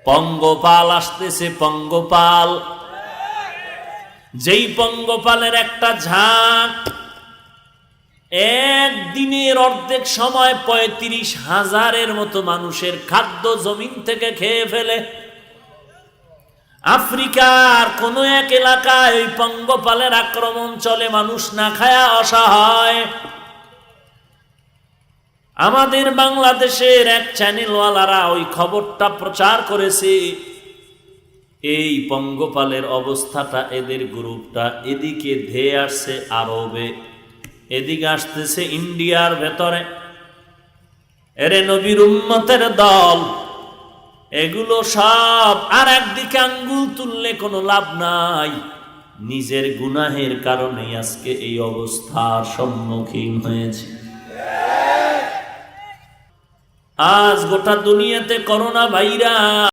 পঙ্গপাল আসতেছে, পঙ্গপাল। যেই পঙ্গপালের একটা ঝাঁক একদিনের অর্ধেক সময় ৩৫,০০০-এর মতো মানুষের খাদ্য জমিন থেকে খেয়ে ফেলে। আফ্রিকার কোন এক এলাকায় ওই পঙ্গপালের আক্রমণ চলে, মানুষ না খায়া অসহায়। আমাদের বাংলাদেশের এক চ্যানেলওয়ালারা ওই খবরটা প্রচার করেছে। এই পঙ্গপালের অবস্থাটা, এদের গ্রুপটা এদিকে ধেয়ে আসছে আরবে, এদিকে আসতেছে ইন্ডিয়ার ভেতরে। এরে নবীর উম্মতের দল, এগুলো সব আর একদিকে আঙ্গুল তুললে কোনো লাভ নাই। নিজের গুনাহের কারণে আজকে এই অবস্থার সম্মুখীন হয়েছে। আজ গোটা দুনিয়াতে করোনা ভাইরাস